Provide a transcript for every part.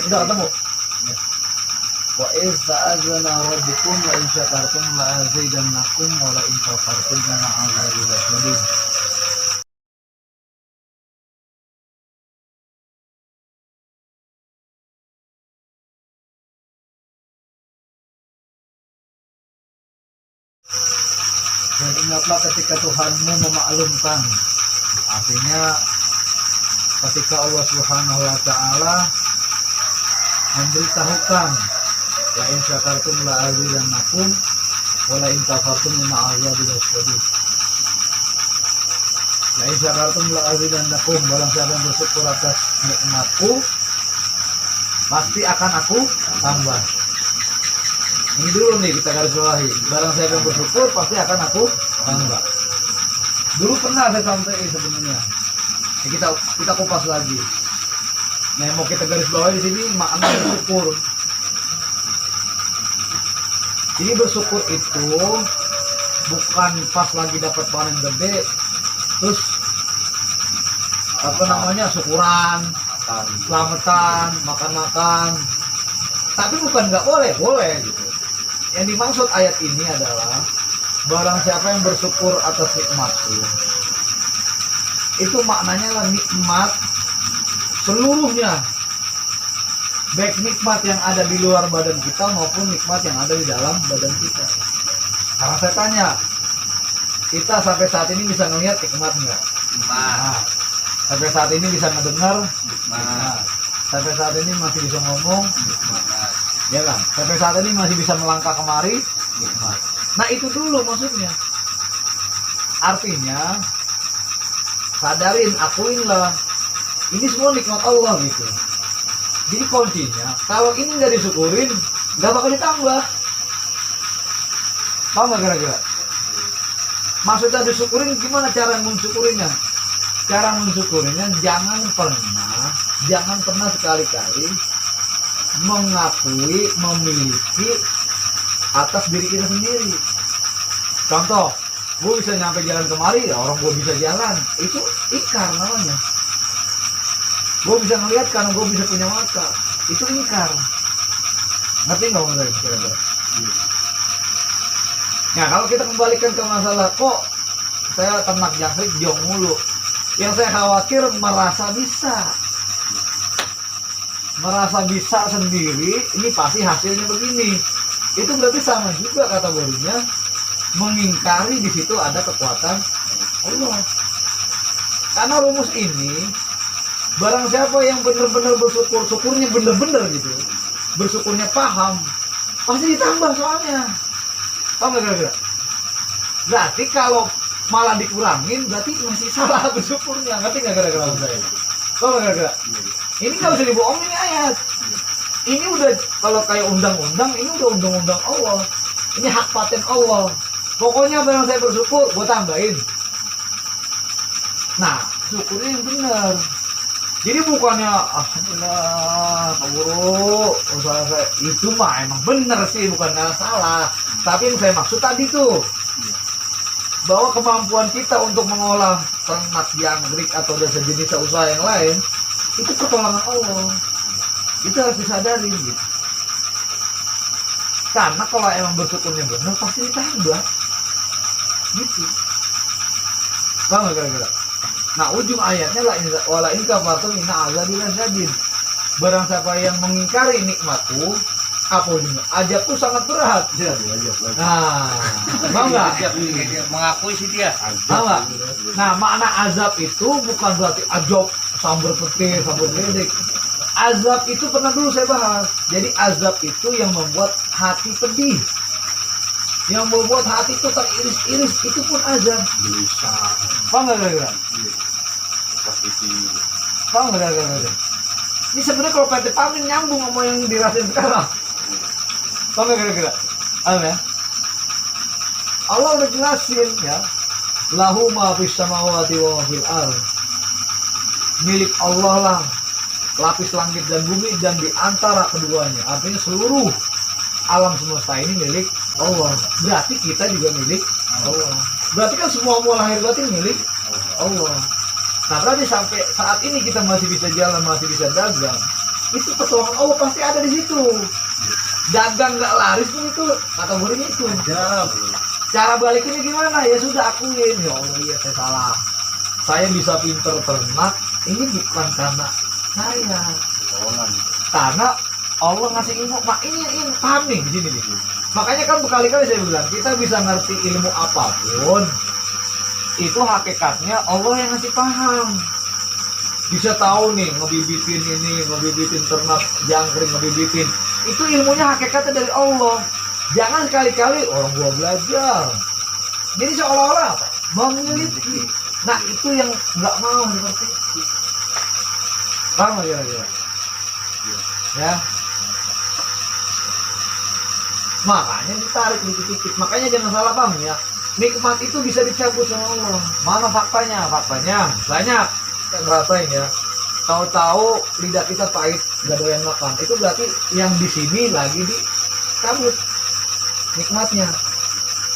Udah ketemu. Wa iz ta'adzana rabbukum la in syakartum la azidannakum wa la in kafartum inna 'adzabi lasyadid. Dan ingatlah ketika Tuhanmu memaklumkan, artinya ketika Allah Subhanahu wa taala memberitahukan la in syakartum la azidannakum wa la in kafartum inna 'adzabi lasyadid. La in syakartum la azidannakum, barang siapa yang bersyukur atas nikmatku pasti akan aku tambah. Ini dulu nih kita garis bawahi, barang siapa yang bersyukur pasti akan aku tambah. Dulu pernah saya sampaikan sebenarnya. Ini kita kupas lagi. Nah, yang mau kita garis bawahi di sini makna bersyukur. Jadi bersyukur itu bukan pas lagi dapat panen gede, terus syukuran, selamatan, makan-makan. Tapi bukan nggak boleh, boleh gitu. Yang dimaksud ayat ini adalah barang siapa yang bersyukur atas nikmatku, itu maknanya lah nikmat seluruhnya, baik nikmat yang ada di luar badan kita maupun nikmat yang ada di dalam badan kita. Karena saya tanya, kita sampai saat ini bisa ngelihat nikmat nggak? Nah, sampai saat ini bisa ngedengar nikmat. Sampai saat ini masih bisa ngomong nikmat. Ya kan? Sampai saat ini masih bisa melangkah kemari nikmat. Nah, itu dulu maksudnya. Artinya sadarin, akuinlah ini semua nikmat Allah gitu. Jadi kuncinya, kalau ini nggak disyukurin, nggak bakal ditambah. Paham nggak kira-kira? Maksudnya disyukurin, gimana cara mensyukurinya? Cara mensyukurinya jangan pernah sekali-kali mengakui memiliki atas diri kita sendiri. Contoh, gue bisa nyampe jalan kemari, ya orang gue bisa jalan, itu ikar namanya. Gue bisa ngelihat karena gue bisa punya mata, itu ingkar. Ngerti nggak maksudnya kira-kira? Nah, kalau kita kembalikan ke masalah kok saya ternak jangkrik jong mulu, yang saya khawatir merasa bisa sendiri, ini pasti hasilnya begini. Itu berarti sama juga kategorinya mengingkari di situ ada kekuatan Allah. Karena rumus ini, barang siapa yang benar-benar bersyukur, syukurnya benar-benar gitu, bersyukurnya paham, pasti ditambah soalnya. Paham nggak kira-kira? Berarti kalau malah dikurangin, berarti masih salah bersyukurnya. Ngerti nggak kira-kira saya? Paham nggak kira-kira? Ini nggak bisa dibohongin ini ayat. Ini udah, kalau kayak undang-undang, ini udah undang-undang Allah. Ini hak paten Allah. Pokoknya barang saya bersyukur, gue tambahin. Nah, syukurnya yang benar. Jadi bukannya alhamdulillah Pak Guru, usaha saya itu mah emang benar sih, bukan salah. Tapi yang saya maksud tadi tuh, bahwa kemampuan kita untuk mengolah ternak jangkrik atau sejenis usaha yang lain, itu pertolongan Allah. Itu harus disadari gitu. Karena kalau emang bersyukurnya benar, pasti ditambah gitu. Paham gak kira-kira? Nah, ujung ayatnya wala in kafartum inna azabi lasyadid. Barang siapa yang mengingkari nikmatku, apa ujungnya? Azabku sangat berat. Nah, paham nggak? Mengakui sih dia. Paham nggak? Nah, makna azab itu bukan berarti azab sambar petir, sambar ledek. Azab itu pernah dulu saya bahas. Jadi azab itu yang membuat hati pedih, yang membuat hati itu teriris-iris, itu pun azab. Bisa. Paham nggak kira-kira? Paham nggak kira-kira? Ini sebenarnya kalau PT Pamin nyambung sama yang dirasain sekarang. Paham nggak kira-kira? Paham ya? Allah udah jelasin ya. Lahu ma fis samawati wa ma fil ardh. Milik Allah lah lapis langit dan bumi dan di antara keduanya. Artinya seluruh alam semesta ini milik Allah. Berarti kita juga milik Allah. Berarti kan semua lahir batin milik Allah. Nah, berarti sampai saat ini kita masih bisa jalan, masih bisa dagang, itu pertolongan Allah pasti ada di situ. Dagang nggak laris pun itu kategorinya itu. Cara balikinnya gimana? Ya sudah akuin, ya Allah iya saya salah. Saya bisa pinter ternak, ini bukan karena saya. Karena Allah ngasih ilmu, ini paham nih di sini nih. Makanya kan berkali-kali saya bilang, kita bisa ngerti ilmu apapun, itu hakikatnya Allah yang ngasih paham. Bisa tahu nih, ngebibitin ini, ngebibitin ternak jangkrik, ngebibitin. Itu ilmunya hakikatnya dari Allah. Jangan sekali-kali orang gua belajar. Jadi seolah-olah apa? Memiliki. Nah itu yang nggak mau seperti itu. Paham ya? Ya. Makanya ditarik dikit-dikit. Makanya jangan salah paham ya. Nikmat itu bisa dicabut sama Allah. Mana faktanya? Faktanya banyak. Kita ngerasain ya. Tahu-tahu lidah kita pahit, gak doyan makan. Itu berarti yang di sini lagi dicabut nikmatnya.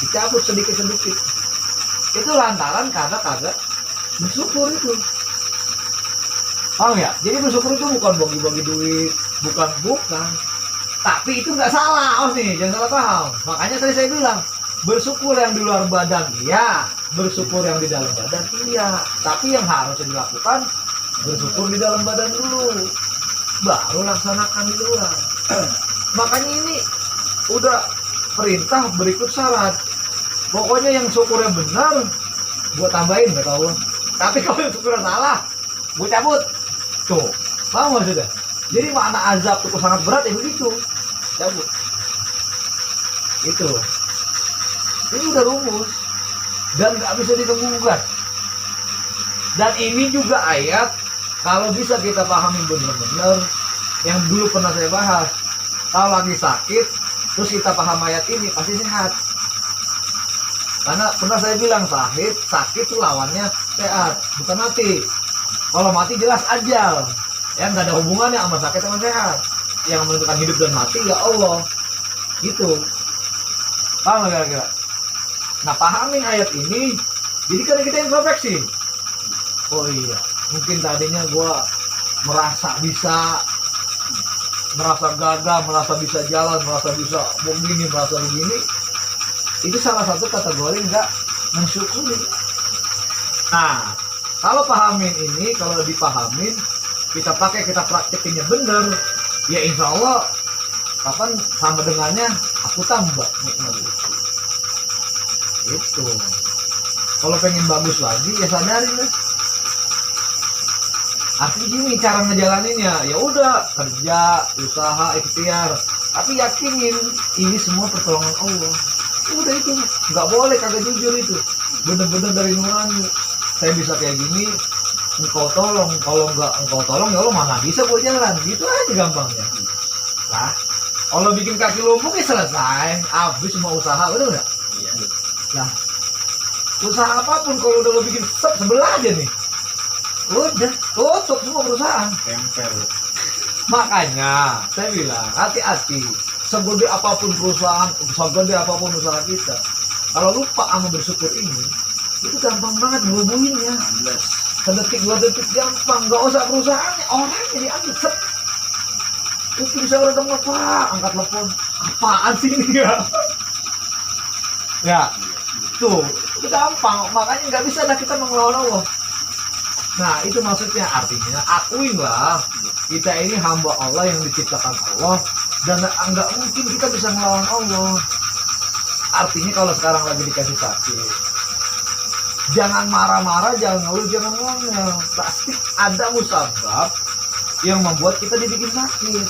Dicabut sedikit-sedikit. Itu lantaran karena kagak bersyukur itu. Paham ya? Jadi bersyukur itu bukan bagi-bagi duit, bukan. Tapi itu nggak salah, nih, jangan salah paham. Makanya tadi saya bilang, bersyukur yang di luar badan iya, bersyukur yang di dalam badan iya. Tapi yang harus dilakukan, bersyukur di dalam badan dulu, baru laksanakan di luar. Makanya ini udah perintah berikut syarat. Pokoknya yang syukurnya benar, gue tambahin kata Allah. Tapi kalau yang syukurnya salah, gue cabut. Tuh, paham maksudnya? Jadi makna azab itu sangat berat ya begitu. Cabut. Itu. Ini udah rumus dan nggak bisa ditemukan. Dan ini juga ayat kalau bisa kita pahami benar-benar yang dulu pernah saya bahas. Kalau lagi sakit, terus kita paham ayat ini pasti sehat. Karena pernah saya bilang sakit itu lawannya sehat, bukan mati. Kalau mati jelas ajal, ya nggak ada hubungannya sama sakit sama sehat. Yang menentukan hidup dan mati ya Allah, gitu. Paham nggak kira-kira? Nah pahamin ayat ini, jadi kan kita introspeksi. Oh iya, mungkin tadinya gue merasa bisa, merasa gagal, merasa bisa jalan, merasa bisa begini, merasa begini. Itu salah satu kategori nggak mensyukuri. Nah, kalau pahamin ini, kalau dipahamin, kita pakai, kita praktekinnya bener, ya insya Allah kapan sama dengannya aku tambah nikmat itu. Itu. Kalau pengen bagus lagi, ya sadarin deh. Artinya gini cara ngejalaninnya, ya udah kerja, usaha, ikhtiar, tapi yakinin ini semua pertolongan Allah. Udah itu, nggak boleh kagak jujur itu, bener-bener dari nurani. Saya bisa kayak gini, engkau tolong. Kalau nggak engkau tolong, ya Allah mana bisa gue jalan. Gitu aja gampangnya. Lah, kalau bikin kaki lumpuh ya selesai, habis semua usaha, betul nggak? Iya. Nah, usaha apapun kalau udah lo bikin sebelah aja nih, udah tutup semua perusahaan. Tempel. Makanya saya bilang hati-hati. Segede apapun perusahaan, segede apapun usaha kita, kalau lupa sama bersyukur ini, itu gampang banget ngerubuhinnya. Sedetik 2 detik gampang, nggak usah perusahaannya, orangnya diambil set. Itu bisa udah dengar Pak, angkat telepon, apaan sih ini ya? Ya, tuh, itu gampang, makanya nggak bisa dah kita mengelawan Allah. Nah itu maksudnya, artinya akuinlah kita ini hamba Allah yang diciptakan Allah. Dan nggak mungkin kita bisa melawan Allah. Artinya kalau sekarang lagi dikasih sakit, jangan marah-marah, jangan ngeluh, jangan ngomel. Pasti ada musabab yang membuat kita dibikin sakit.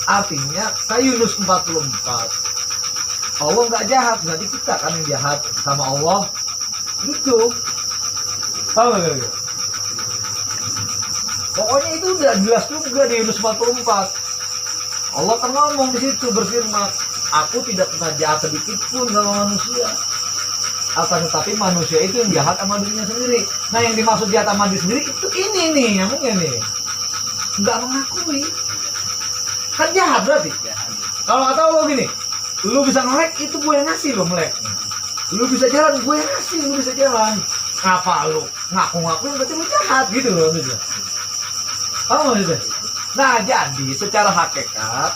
Artinya kayak Yunus 44, Allah nggak jahat, berarti kita kan yang jahat sama Allah. Gitu. Paham gak? Pokoknya itu udah jelas juga di Yunus 44. Allah kan ngomong di situ berfirman, aku tidak pernah jahat sedikit pun sama manusia. Akan tetapi manusia itu yang jahat sama dirinya sendiri. Nah yang dimaksud jahat sama diri sendiri itu ini nih, nyamuknya nih, nggak mengakui. Kan jahat berarti. Kalau kata Allah gini, lu bisa ngelek itu gue yang ngasih lo melek. Lu bisa jalan gue yang ngasih, lu bisa jalan. Ngapa lu ngaku-ngakuin berarti lu jahat gitu loh maksudnya. Paham maksudnya? Nah, jadi secara hakikat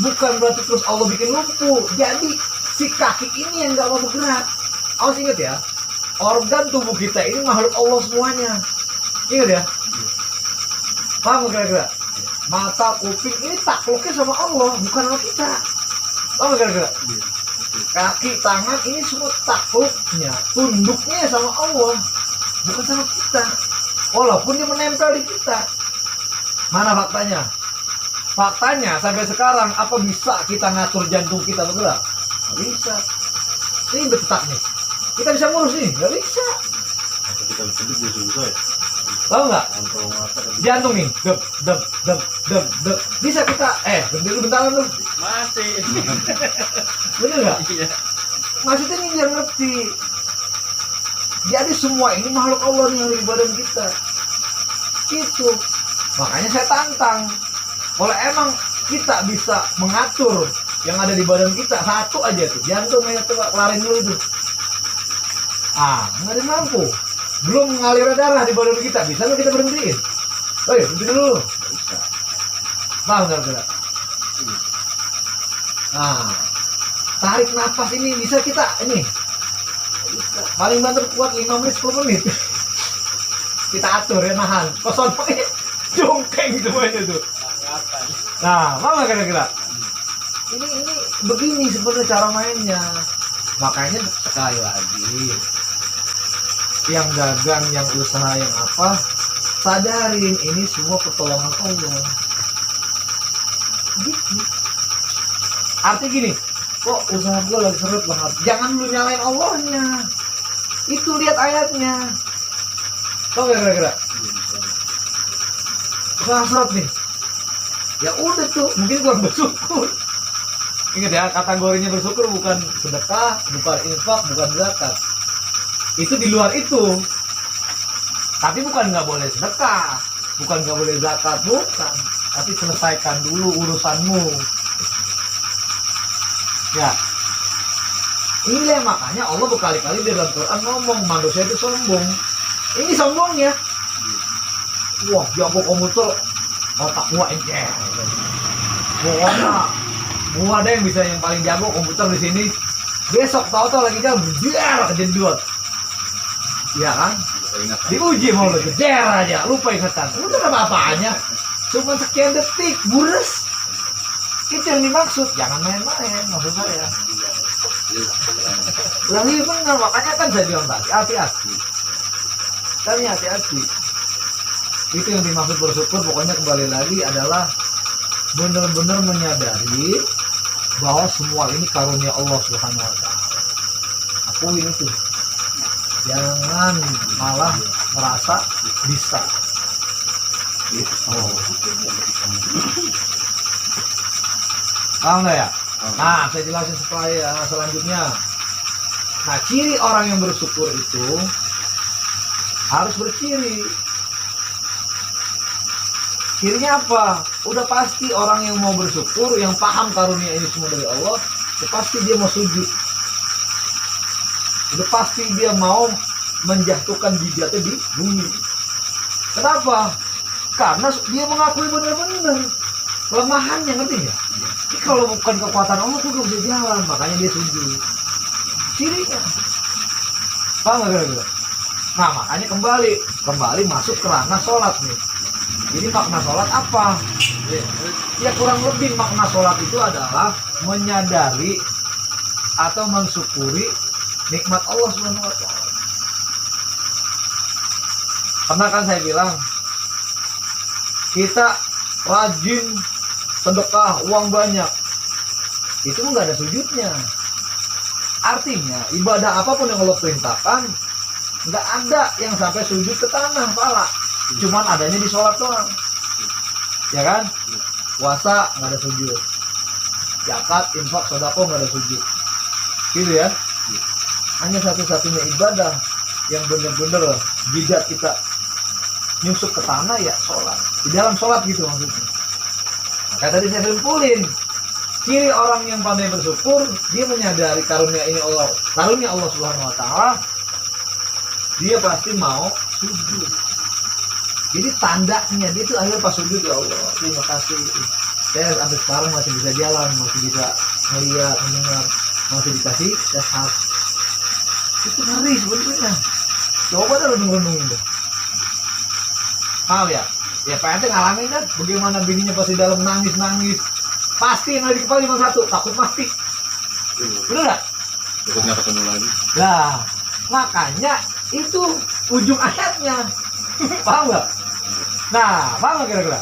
bukan berarti terus Allah bikin lumpuh. Jadi si kaki ini yang nggak mau bergerak. Awas ingat ya, organ tubuh kita ini makhluk Allah semuanya. Ingat ya. Paham kira-kira? Mata, kuping ini takluknya sama Allah, bukan sama kita. Paham kira-kira? Kaki, tangan ini semua takluknya, tunduknya sama Allah, bukan sama kita. Walaupun dia menempel di kita. Mana faktanya? Faktanya sampai sekarang apa bisa kita ngatur jantung kita bergerak? Nggak bisa. Ini betak nih. Kita bisa ngurus nih? Nggak bisa. Kita bisa susah ya. Tahu nggak? Jantung nih, dep, dep, dep, dep, dep. Bisa kita, bentar lu. Masih. Bener nggak? Iya. Maksudnya ini biar ngerti. Jadi semua ini makhluk Allah nih yang ada di badan kita. Gitu. Makanya saya tantang. Kalau emang kita bisa mengatur yang ada di badan kita, satu aja tuh, jantung aja tuh, kelarin dulu itu. Nggak ada yang mampu. Belum mengalir darah di badan kita, bisa nggak kita berhentiin? Oh iya, berhenti dulu. Bisa. Paham nggak? Nah, tarik nafas ini bisa kita ini. Bisa. Paling banter kuat 5 menit 10 menit. Kita atur ya, nahan. Kosong pakai jongkeng semuanya tuh. Nah, mana kira-kira? Ini begini sebenarnya cara mainnya. Makanya sekali lagi, yang dagang, yang usaha, yang apa, sadarin ini semua pertolongan Allah. Gitu. Artinya gini, kok usaha gue lagi seret banget, jangan lu nyalain Allahnya. Itu lihat ayatnya. Tau gak kira-kira? Usaha seret nih, ya udah tuh, mungkin kurang bersyukur. Ingat ya, kategorinya bersyukur bukan sedekah, bukan infak, bukan zakat. Itu di luar itu. Tapi bukan nggak boleh sedekah, bukan nggak boleh zakat, bukan. Tapi selesaikan dulu urusanmu. Ya, ini makanya Allah berkali-kali di dalam Quran ngomong manusia itu sombong. Ini sombongnya. Wah, jago komputer, otak gua encer. Pokoknya gua ada yang bisa yang paling jago komputer di sini. Besok tahu-tahu lagi jalan biar kejedot. Iya kan? Diuji mau lu jeder aja, lupa ingatan. Udah apa-apanya. Cuma sekian detik, bures. Itu yang dimaksud, jangan main-main maksud saya. Lagi benar, makanya kan saya bilang tadi, hati-hati. Kami hati-hati. Itu yang dimaksud bersyukur, pokoknya kembali lagi adalah benar-benar menyadari bahwa semua ini karunia Allah Subhanahu wa taala. Akuin itu. Jangan malah merasa bisa. Paham nggak ya? Nah, saya jelasin selanjutnya. Nah, ciri orang yang bersyukur itu harus berciri. Cirinya apa? Udah pasti orang yang mau bersyukur, yang paham karunia ini semua dari Allah, udah pasti dia mau sujud. Udah pasti dia mau menjatuhkan jidatnya di bumi. Kenapa? Karena dia mengakui benar-benar kelemahannya, ngerti nggak? Jadi kalau bukan kekuatan Allah tuh gak bisa jalan, makanya dia sujud. Cirinya. Paham nggak kira-kira? Nah, makanya kembali masuk ke ranah sholat nih. Jadi makna sholat apa? Ya kurang lebih makna sholat itu adalah menyadari atau mensyukuri nikmat Allah Subhanahu wa taala. Pernah kan saya bilang, kita rajin sedekah uang banyak, itu nggak ada sujudnya. Artinya ibadah apapun yang Allah perintahkan, nggak ada yang sampai sujud ke tanah pala, cuman adanya di sholat doang, ya kan? Puasa nggak ada sujud, zakat, infak, sedekah nggak ada sujud, gitu ya. Hanya satu-satunya ibadah yang benar-benar jidat kita nyusuk ke tanah ya sholat. Di dalam sholat gitu maksudnya. Kayak tadi saya simpulin, ciri orang yang pandai bersyukur, dia menyadari karunia Allah Subhanahu wa taala, dia pasti mau sujud. Jadi tandanya dia tuh akhirnya pas sujud, ya Allah terima kasih, saya sampai sekarang masih bisa jalan, masih bisa melihat, mendengar, masih dikasih sehat. Itu ngeri sebenarnya. Coba dah renung-renungin deh. Tahu ya? Ya Pak RT ngalamin kan bagaimana bininya pasti dalam nangis-nangis. Pasti yang ada di kepala cuma satu, takut mati. Bener gak? Takut nggak ketemu lagi. Nah, makanya itu ujung ayatnya. Paham gak? Nah, paham gak kira-kira?